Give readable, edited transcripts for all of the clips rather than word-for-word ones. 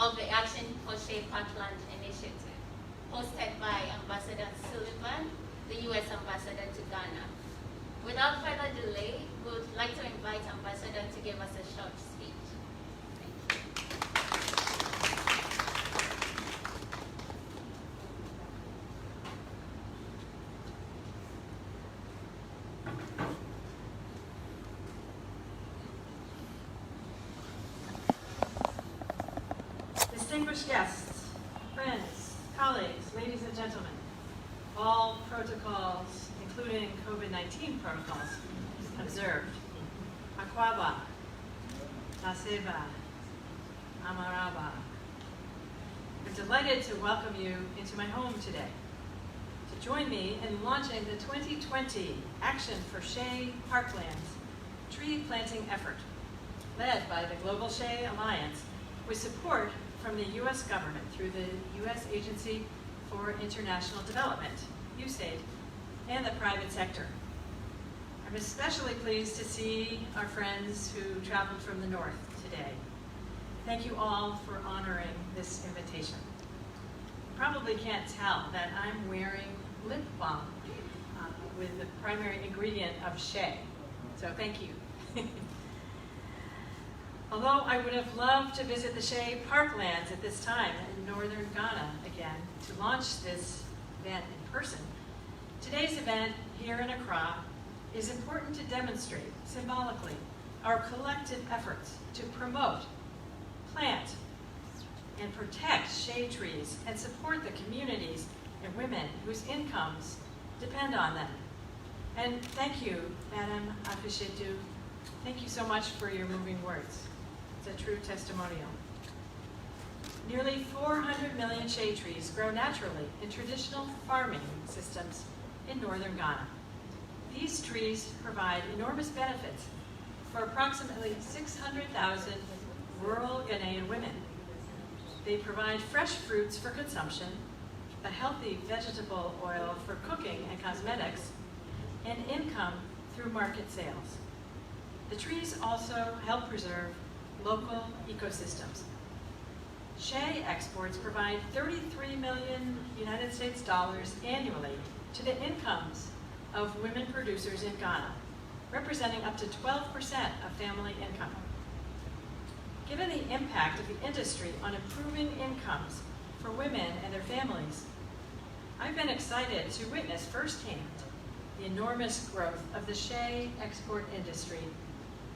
of the Action for Shea Parklands initiative, hosted by Ambassador Sullivan, the U.S. Ambassador to Ghana. Without further delay, we would like to invite Ambassador to give us a short speech. Thank you. Distinguished guests, friends, colleagues, ladies and gentlemen, all protocols, including COVID-19 protocols, observed. Akwaba, Naseba, Amaraba. I'm delighted to welcome you into my home today, to join me in launching the 2020 Action for Shea Parklands tree planting effort, led by the Global Shea Alliance, with support from the U.S. government through the U.S. Agency for International Development, USAID, and the private sector. I'm especially pleased to see our friends who traveled from the north today. Thank you all for honoring this invitation. You probably can't tell that I'm wearing lip balm with the primary ingredient of Shea, so thank you. Although I would have loved to visit the Shea Parklands at this time in northern Ghana again to launch this event in person, today's event here in Accra is important to demonstrate symbolically our collective efforts to promote, plant, and protect shea trees and support the communities and women whose incomes depend on them. And thank you, Madam Afishetu. Thank you so much for your moving words. It's a true testimonial. Nearly 400 million shea trees grow naturally in traditional farming systems in northern Ghana. These trees provide enormous benefits for approximately 600,000 rural Ghanaian women. They provide fresh fruits for consumption, a healthy vegetable oil for cooking and cosmetics, and income through market sales. The trees also help preserve local ecosystems. Shea exports provide $33 million United States dollars annually to the incomes of women producers in Ghana, representing up to 12% of family income. Given the impact of the industry on improving incomes for women and their families, I've been excited to witness firsthand the enormous growth of the shea export industry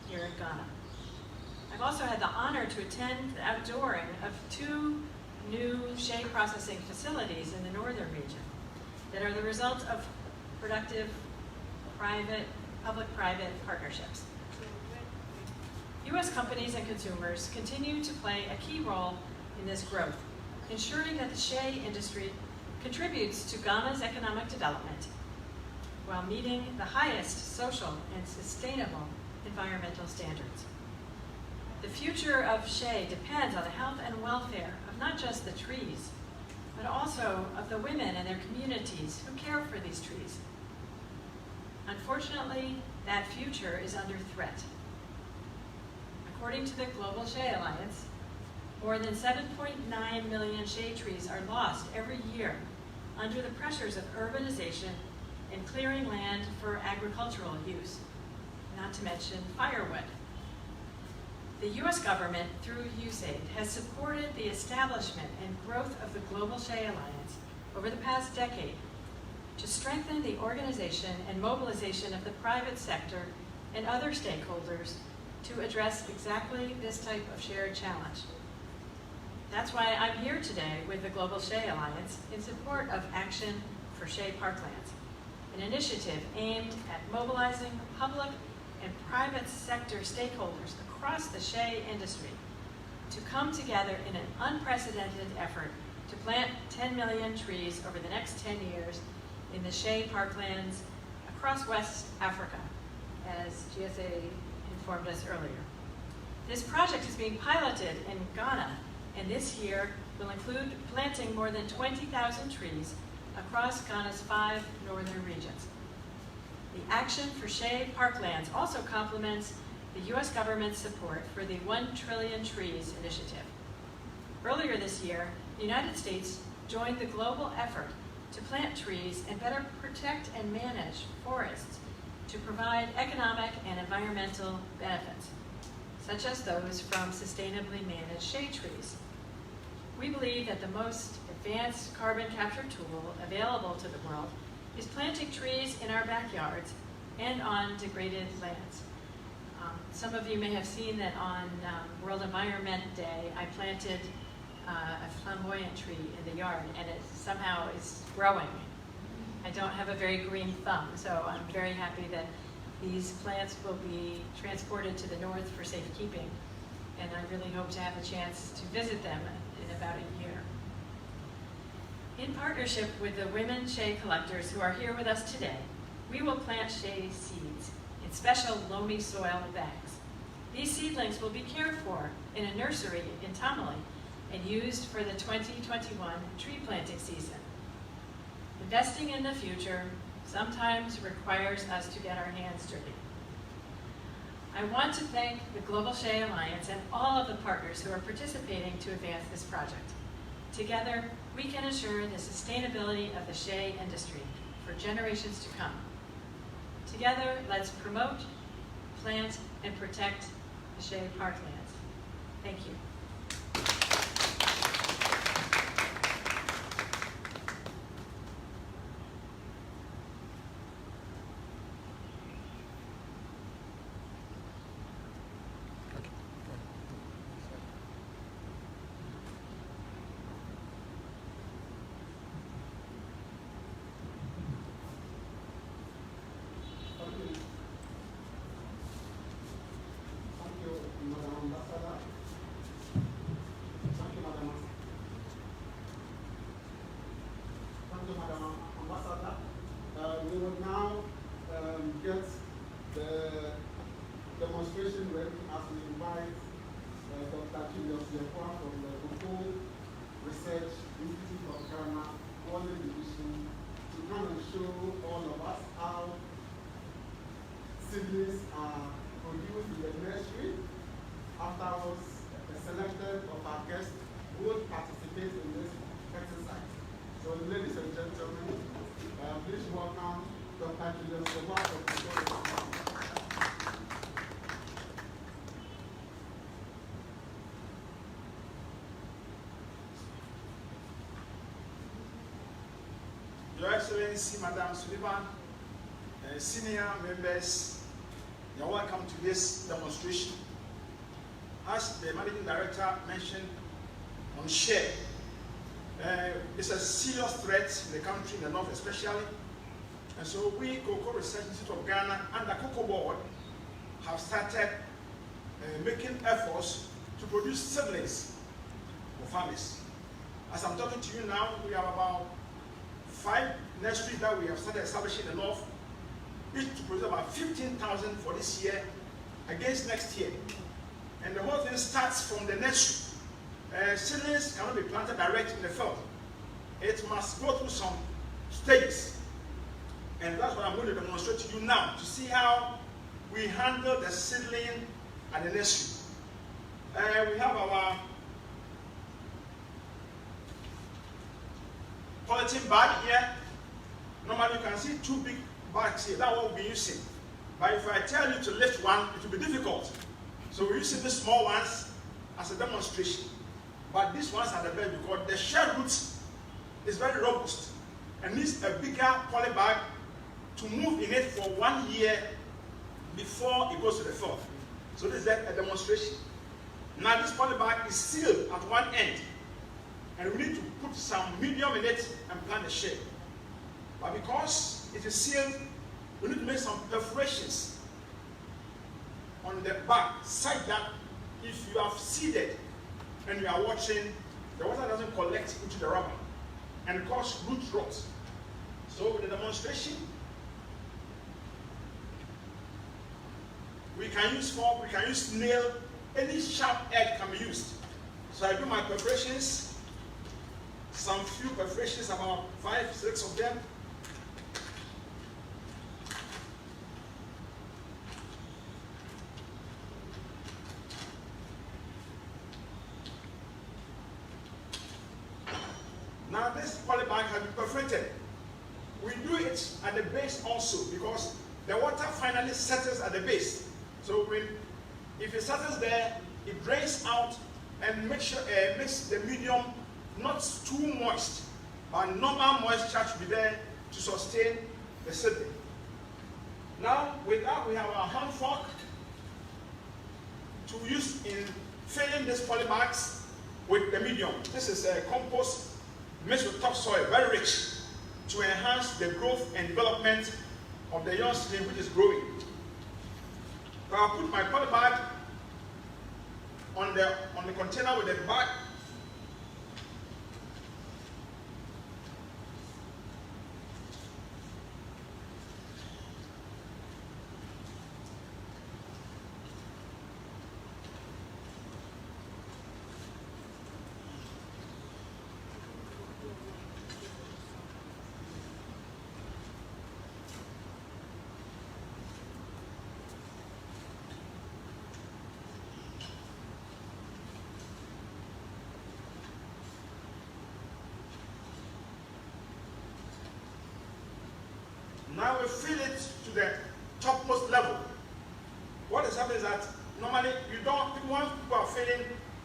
here in Ghana. I've also had the honor to attend the outdooring of 2 new shea processing facilities in the northern region that are the result of productive public-private partnerships. U.S. companies and consumers continue to play a key role in this growth, ensuring that the shea industry contributes to Ghana's economic development while meeting the highest social and sustainable environmental standards. The future of shea depends on the health and welfare of not just the trees, but also of the women and their communities who care for these trees. Unfortunately, that future is under threat. According to the Global Shea Alliance, more than 7.9 million shea trees are lost every year under the pressures of urbanization and clearing land for agricultural use, not to mention firewood. The U.S. government, through USAID, has supported the establishment and growth of the Global Shea Alliance over the past decade to strengthen the organization and mobilization of the private sector and other stakeholders to address exactly this type of shared challenge. That's why I'm here today with the Global Shea Alliance in support of Action for Shea Parklands, an initiative aimed at mobilizing public and private sector stakeholders across the shea industry to come together in an unprecedented effort to plant 10 million trees over the next 10 years in the shea parklands across West Africa, as GSA informed us earlier. This project is being piloted in Ghana, and this year will include planting more than 20,000 trees across Ghana's 5 northern regions. The Action for Shea Parklands also complements the U.S. government's support for the 1 Trillion Trees initiative. Earlier this year, the United States joined the global effort to plant trees and better protect and manage forests to provide economic and environmental benefits, such as those from sustainably managed shade trees. We believe that the most advanced carbon capture tool available to the world is planting trees in our backyards and on degraded lands. Some of you may have seen that on World Environment Day, I planted a flamboyant tree in the yard, and it somehow is growing. I don't have a very green thumb, so I'm very happy that these plants will be transported to the north for safekeeping, and I really hope to have a chance to visit them in about a year. In partnership with the women Shea collectors who are here with us today, we will plant Shea seeds in special loamy soil bags. These seedlings will be cared for in a nursery in Tamale and used for the 2021 tree planting season. Investing in the future sometimes requires us to get our hands dirty. I want to thank the Global Shea Alliance and all of the partners who are participating to advance this project. Together, we can ensure the sustainability of the shea industry for generations to come. Together, let's promote, plant, and protect the Shea Parklands. Thank you. We will now get the demonstration ready as we invite Dr. Julius Yekwa from the Cocoa Research Institute of Ghana, Wally Division, to come and show all of us how seedlings are produced in the nursery. Afterwards, a selected of our guests will participate in this exercise. So, ladies and gentlemen, please welcome Dr. Julius Yekwa from the Cocoa Research. Your Excellency, Madam Sullivan, senior members, you're welcome to this demonstration. As the Managing Director mentioned on Shea, it's a serious threat in the country, in the north especially. And so we, Cocoa Research Institute of Ghana and the Cocoa Board, have started making efforts to produce seedlings for farmers. As I'm talking to you now, we have about 5 nurseries that we have started establishing in the north, each to produce about 15,000 for this year against next year. And the whole thing starts from the nursery. Seedlings cannot be planted direct in the field. It must go through some stages. And that's what I'm going to demonstrate to you now, to see how we handle the seedling at the nursery. We have our polythene bag here. Normally you can see 2 big bags here. That's what we'll be using. But if I tell you to lift one, it will be difficult. So we're using the small ones as a demonstration. But these ones are the best because the shell roots is very robust and needs a bigger poly bag to move in it for 1 year before it goes to the field. So this is a demonstration. Now this poly bag is sealed at one end, and we need to put some medium in it and plant the shade. But because it is sealed, we need to make some perforations on the back, such that if you have seeded and you are watching, the water doesn't collect into the rubber and cause root rot. So with the demonstration, we can use fork, we can use nail, any sharp edge can be used. So I do my perforations, some few perforations, about 5, 6 of them. can be perforated. We do it at the base also because the water finally settles at the base. So if it settles there, it drains out and makes the medium not too moist, but normal moisture should be there to sustain the seedling. Now, with that, we have our hand fork to use in filling these polybags with the medium. This is a compost mixed with topsoil, very rich, to enhance the growth and development of the young seedling which is growing. So I'll put my polybag on the container with the bag. Now we fill it to the topmost level. What is happening is that normally when people are filling,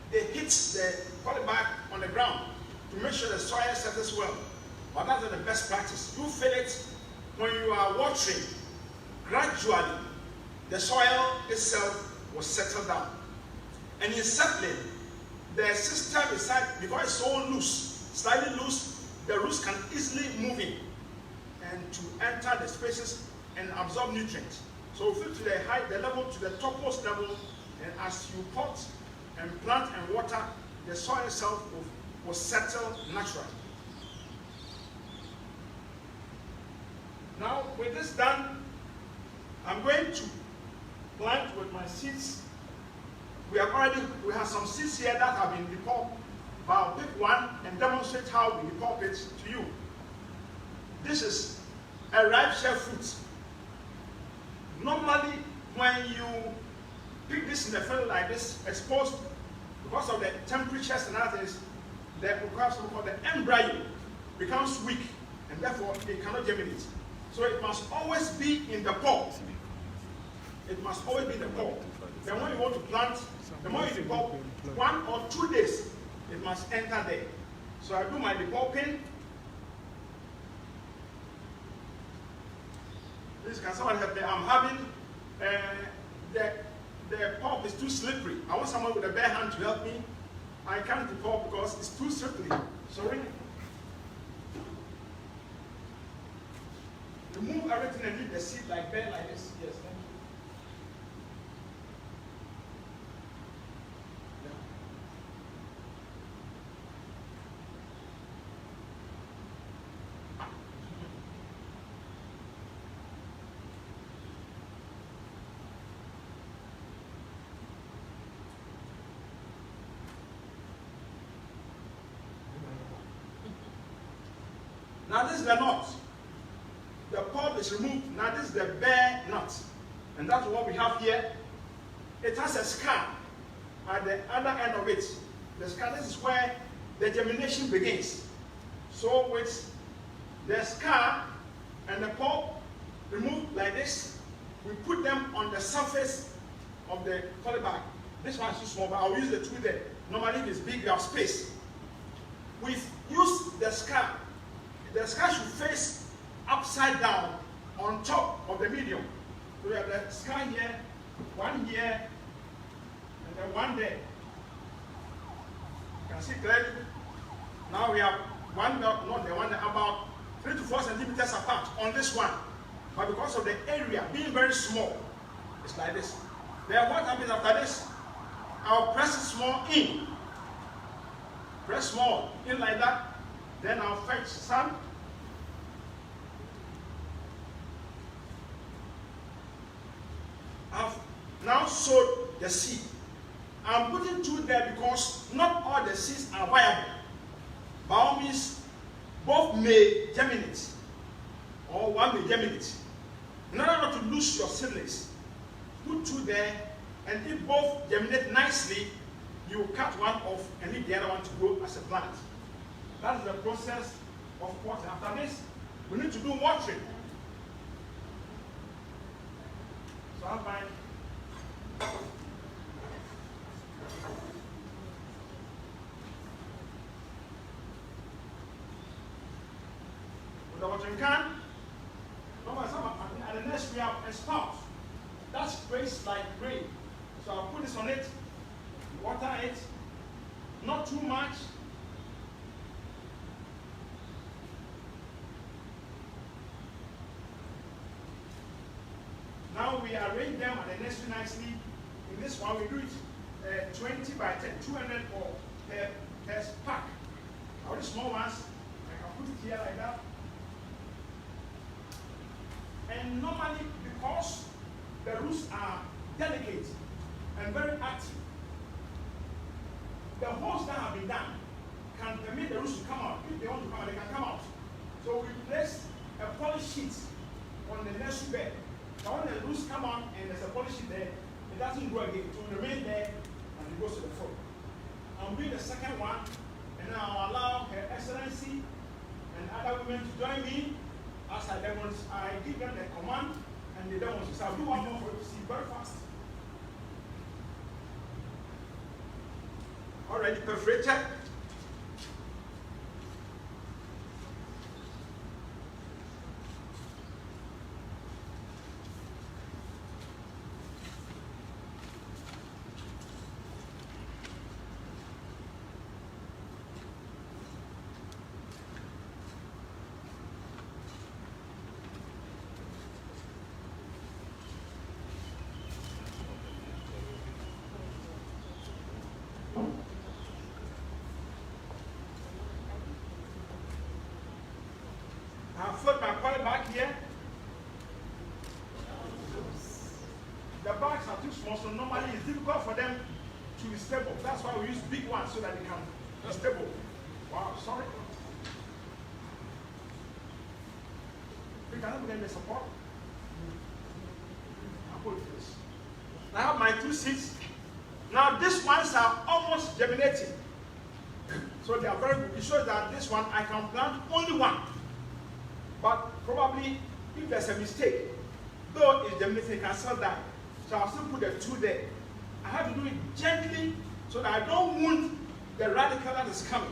they hit the polybag on the ground to make sure the soil settles well. But that's not the best practice. You fill it when you are watering. Gradually, the soil itself will settle down. And in settling, the system inside, because it's so loose, slightly loose, the roots can easily move in and to enter the spaces and absorb nutrients. So fill to the level, to the topmost level, and as you pot and plant and water, the soil itself will settle naturally. Now, with this done, I'm going to plant with my seeds. We have some seeds here that have been depulped, but I'll pick one and demonstrate how we depulp it to you. This is a ripe shea fruit. Normally, when you pick this in a field like this, exposed, because of the temperatures and other things, something called the embryo becomes weak, and therefore it cannot germinate. So it must always be in the pulp. It must always be in the pulp. Then when you want to plant, the more you depulp, 1 or 2 days, it must enter there. So I do my depulping. Please, can someone help me? I'm having the pulp is too slippery. I want someone with a bare hand to help me. I can't depulp because it's too slippery. Sorry. Remove everything and leave the seed like bare like this. Yes, thank you. Now this is the nut. The pulp is removed. Now this is the bare nut. And that's what we have here. It has a scar at the other end of it. The scar, this is where the germination begins. So with the scar and the pulp removed like this, we put them on the surface of the polybag. This one is too small, but I'll use the two there. Normally if it's big, you have space. We use the scar. The scar should face upside down on top of the medium. So we have the scar here, and then one there. You can see clearly. Now we have one, not the one about 3 to 4 centimeters apart on this one. But because of the area being very small, it's like this. Then what happens after this? I'll press it small in. Press small in like that. Then I'll fetch some. I've now sowed the seed. I'm putting 2 there because not all the seeds are viable. By all means, both may germinate, or one may germinate. In order not to lose your seedlings, put 2 there, and if both germinate nicely, you cut one off and leave the other one to grow as a plant. That's the process of water. After this, we need to do watering. So I'll find with the watering can. Normally, at the next we have a spout. That sprays like rain. So I'll put this on it, water it, not too much. Now we arrange them at the nursery nicely. In this one, we do it 20 by 10, 200 per pack. Now the small ones, I can put it here like that. And normally, because the roots are delicate and very active, the holes that have been done can permit the roots to come out. If they want to come out, they can come out. So we place a poly sheet on the nursery bed. Now when the roots come out and there's a poly sheet there, it doesn't grow again. It will remain there and it goes to the front. I'll do the second one, and then I'll allow Her Excellency and other women to join me as I demonstrate. I give them the command and they demonstrate. So I'll do one more for you to see very fast. Already perforated. I'll float my poly back here. The bags are too small, so normally it's difficult for them to be stable. That's why we use big ones so that they can be stable. Wow, sorry. We cannot get the support. I'll put this. I have my 2 seeds. Now these ones are almost germinating. So they are very good. It shows that this one I can plant only one. But probably, if there's a mistake, though it's germinating, it can still die. So I'll still put the 2 there. I have to do it gently so that I don't wound the radical that is coming.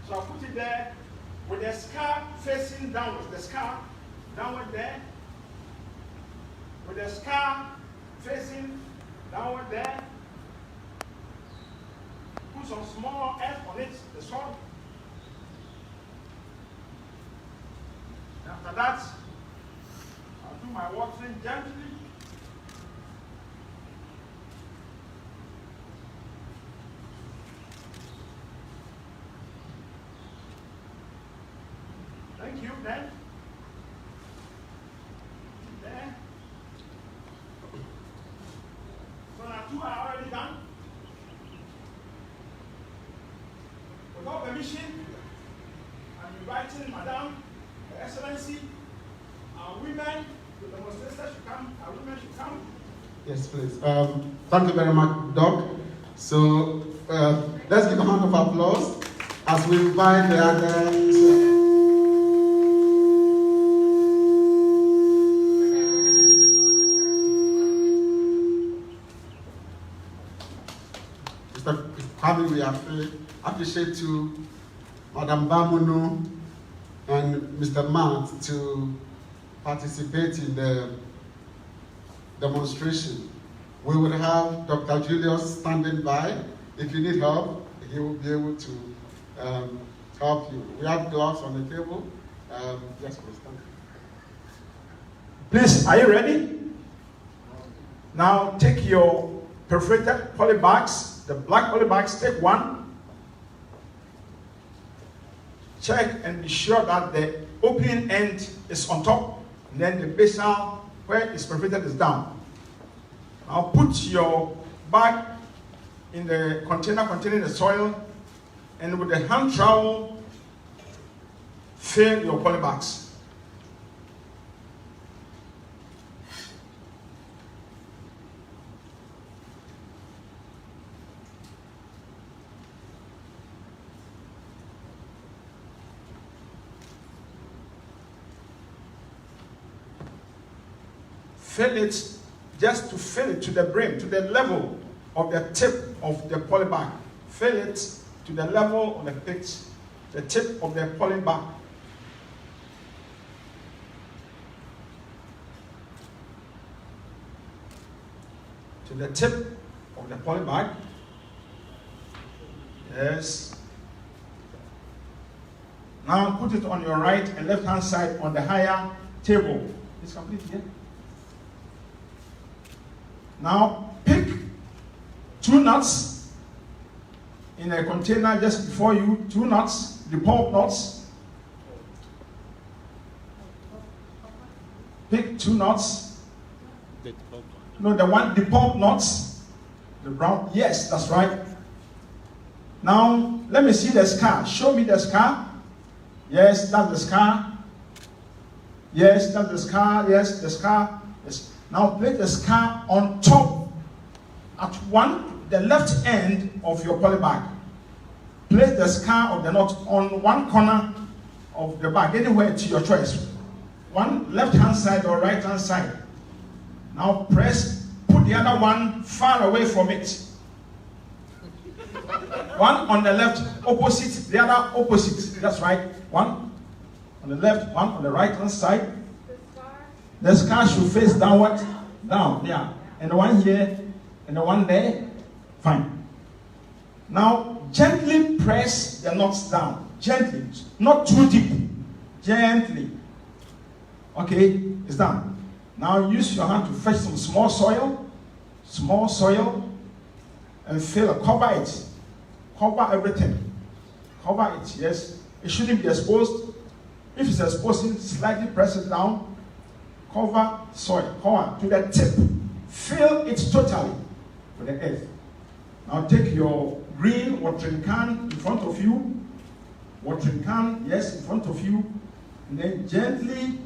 So I'll put it there with the scar facing downwards. The scar downward there. With the scar facing downward there. Put some small earth on it, the soil. After that, I'll do my watering gently. Thank you, then. There. So now 2 are already done. Without permission, I'm inviting Madam, Her Excellency, our women, the demonstrators should come, our women should come. Yes, please. Thank you very much, Doc. So let's give a round of applause as we invite the others. Mr. Kwame, we appreciate you, Madam Bamunu, and Mr. Matt to participate in the demonstration. We will have Dr. Julius standing by. If you need help, he will be able to help you. We have gloves on the table. Yes, please. Thank you. Please, are you ready? Now take your perforated poly bags, the black poly bags, take one. Check and be sure that the opening end is on top, and then the basal where it's perforated is down. Now put your bag in the container containing the soil, and with the hand trowel, fill your poly bags. fill it, just to fill it to the brim, to the level of the tip of the poly bag. Fill it to the level of the pitch, the tip of the poly bag. To the tip of the poly bag. Yes. Now put it on your right and left hand side on the higher table. It's complete here. Now pick 2 nuts in a container just before you. 2 nuts, the pulp nuts. Pick 2 nuts. No, the pulp nuts. The brown. Yes, that's right. Now let me see the scar. Show me the scar. Yes, that's the scar. Yes, that's the scar. Yes, the scar. Yes. Now place the scar on top at the left end of your poly bag. Place the scar of the knot on one corner of the bag, anywhere to your choice. One left hand side or right hand side. Now put the other one far away from it. One on the left, opposite, the other opposite. That's right. One on the left, one on the right hand side. The scar should face downward, down, yeah. And the one here, and the one there. Fine. Now, gently press the knots down. Gently. Not too deep. Gently. Okay, it's done. Now use your hand to fetch some small soil, and cover it. Cover everything. Cover it, yes. It shouldn't be exposed. If it's exposed, slightly press it down. Cover soil, cover to the tip. Fill it totally with the earth. Now take your green watering can in front of you. Watering can, yes, in front of you. And then gently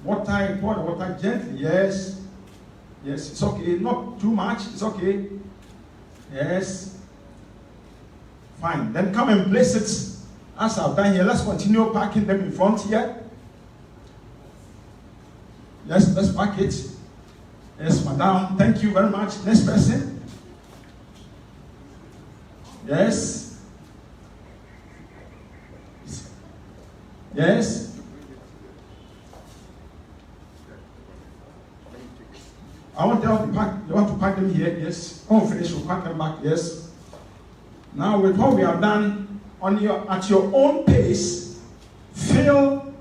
pour the water gently, yes. Yes, it's okay. Not too much, it's okay. Yes. Fine. Then come and place it as I've done here. Let's continue packing them in front here. Yes, let's pack it. Yes, madam. Thank you very much. Next person. Yes. Yes. I want them to pack. You want to pack them here? Yes. When we finish, we'll pack them back. Yes. Now, with what we have done, at your own pace, fill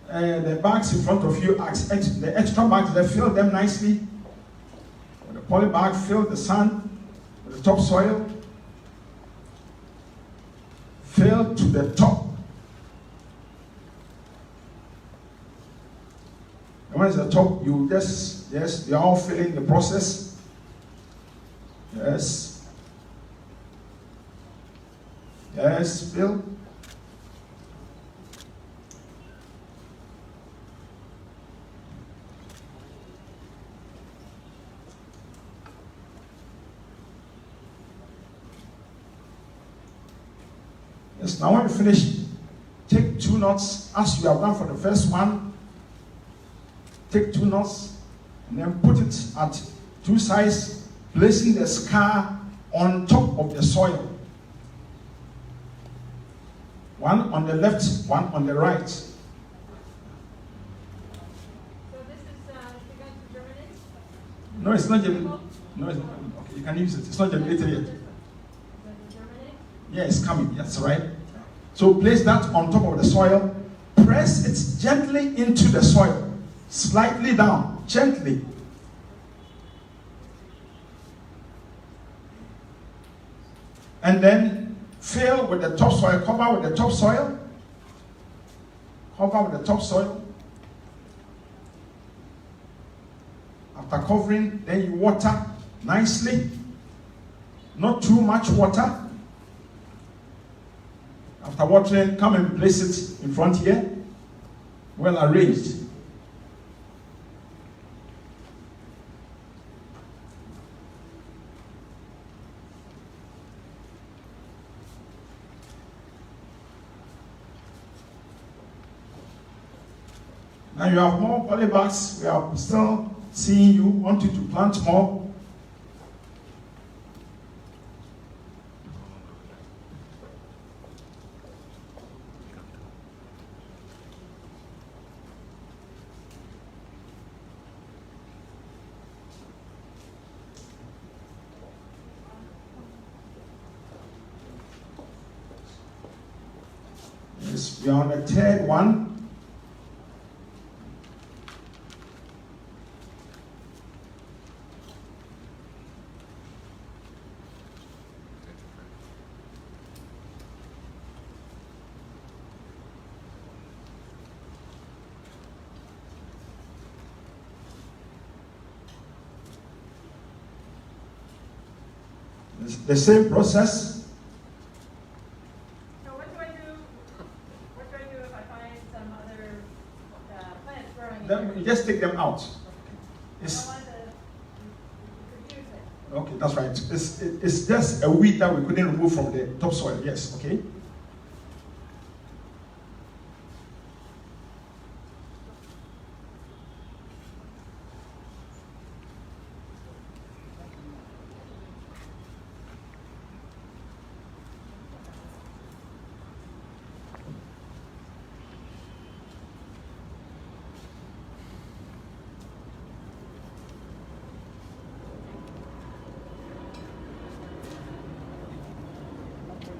the bags in front of you, the extra bags, they fill them nicely. With the poly bag, fill the sand with the topsoil. Fill to the top. And when it's the top, you just, yes, you're all filling the process. Yes. Yes, fill. Yes, now when you finish, take 2 knots as you have done for the first one. Take 2 knots and then put it at 2 sides, placing the scar on top of the soil. One on the left, one on the right. So this is going to germinate? No, it's not germinated. No, it's not. Okay, you can use it. It's not germinated yet. Yeah, it's coming. That's right. So place that on top of the soil. Press it gently into the soil. Slightly down. Gently. And then fill with the topsoil. Cover with the topsoil. Cover with the topsoil. After covering, then you water nicely. Not too much water. After watering, come and place it in front here. Well arranged. And you have more poly bags. We are still seeing you, want you to plant more. Yes, we are on the third one. It's the same process. So what do I do? What do I do if I find some other plants growing in Then here? you just take them out. I It's, don't want to confuse it. okay, that's right. It's just a weed that we couldn't remove from the topsoil. Yes, okay.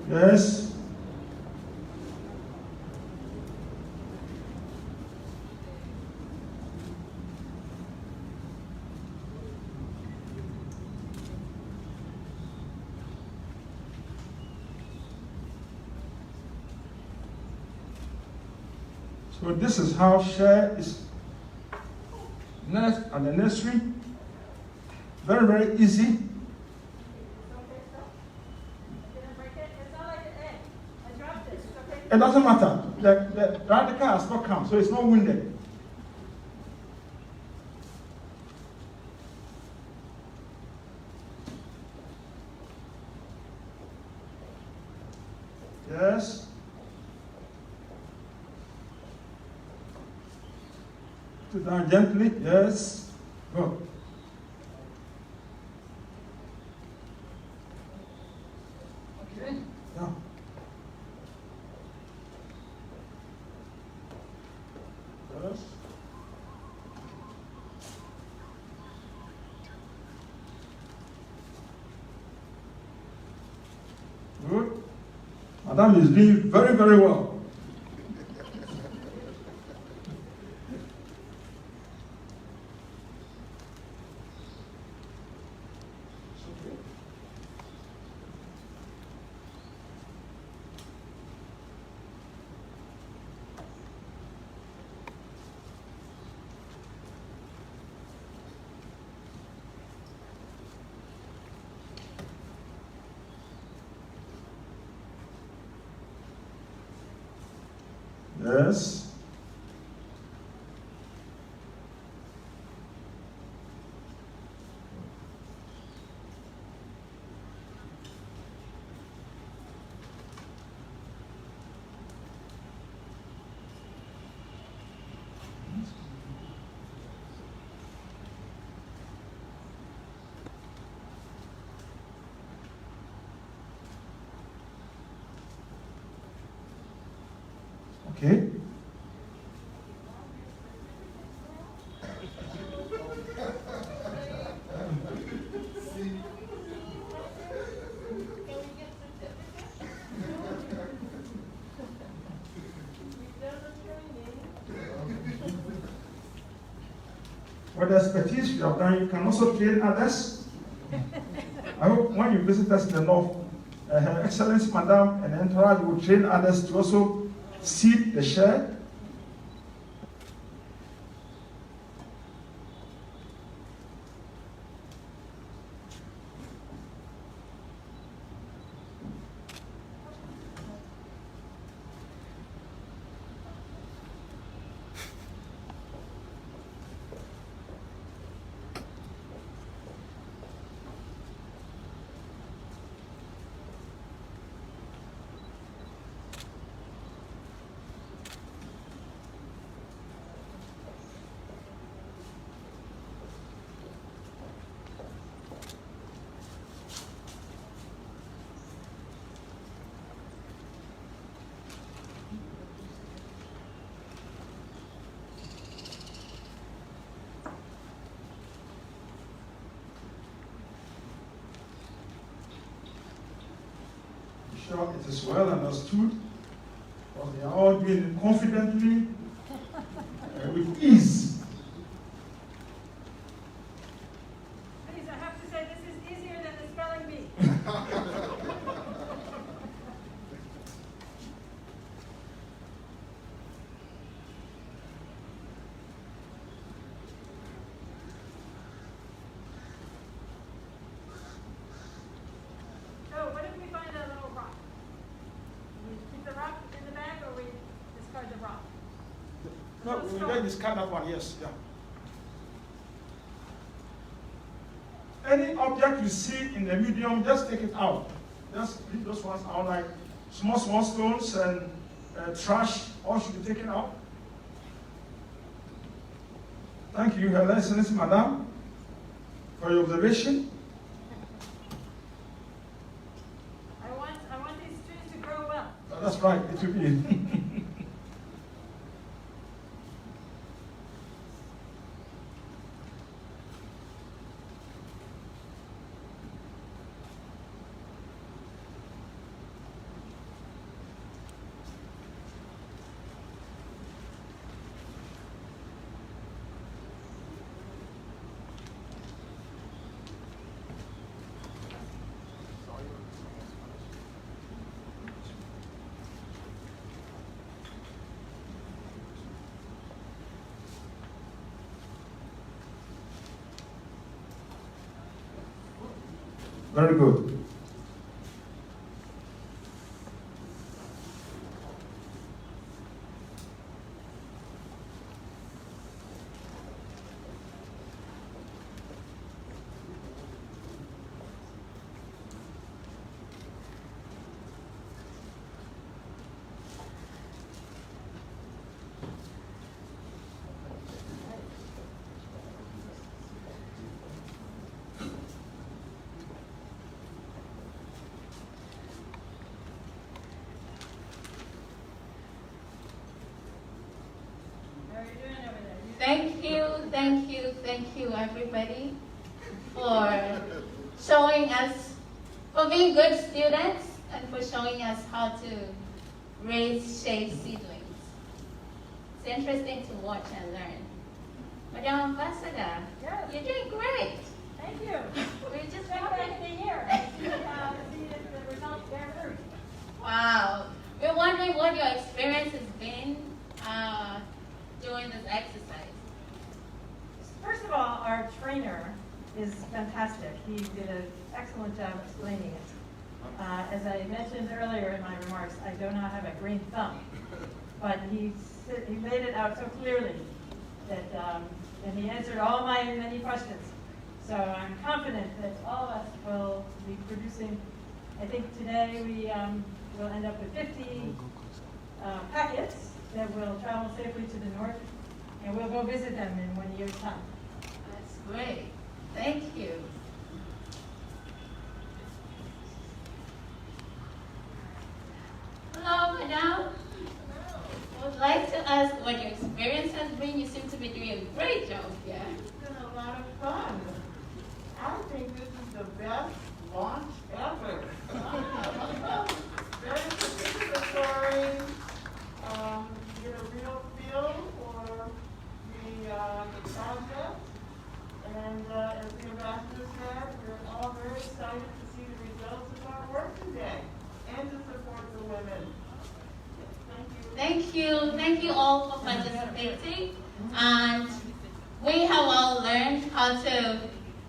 Yes. So this is how Shea is nursed at the nursery. Very, very easy. Okay, so didn't break it. It's not like an egg. I dropped it. It's okay. It doesn't matter. The radical has not come, so it's not wounded. Yes. Put down gently. Yes. Good. Okay. Now. Yes. Good. Madam is doing very, very well. Yes. Okay. With the expertise you have done, you can also train others. I hope when you visit us in the north, Her Excellency Madam and entourage will train others to also seed the Shea. sure it is well understood, because they are all doing it confidently, with ease. Please, I have to say, this is easier than the spelling bee. So, what if we find a little rock? We keep the rock in the bag, or we discard the rock? No, we will discard that one, yes, yeah. Any object you see in the medium, just take it out. Just leave those ones out, like small stones and trash, all should be taken out. Thank you, Her Excellency, Madam, for your observation. I want these trees to grow well. That's right, it will be. Very good. Thank you, everybody, for showing us, for being good students, and for showing us how to raise Shea seedlings. It's interesting to watch and learn. Madam Ambassador, Yes. you're doing great. Thank you. We're just Check back wondering. in a year and see if the results bear fruit. Wow. We're wondering what your experience has been doing this exercise. First of all, our trainer is fantastic. He did an excellent job explaining it. As I mentioned earlier in my remarks, I do not have a green thumb, but he laid it out so clearly that, and he answered all my many questions. So I'm confident that all of us will be producing. I think today we will end up with 50 packets that will travel safely to the north, and we'll go visit them in 1 year's time. That's great. Thank you. Hello, madam. I would like to ask what your experience has been. You seem to be doing a great job here. It's been a lot of fun. I think this is the best launch ever. Very participatory, get a real feel for the project. And as the ambassador said, we're all very excited to see the results of our work today and to support the women. Thank you. Thank you. Thank you all for participating. And we have all learned how to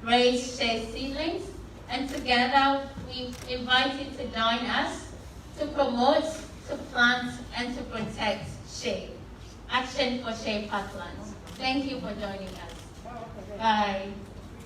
raise Shea seedlings. And together we invite you to join us to promote, to plant, and to protect Shea. Action for Shea Parklands. Thank you for joining us. Bye.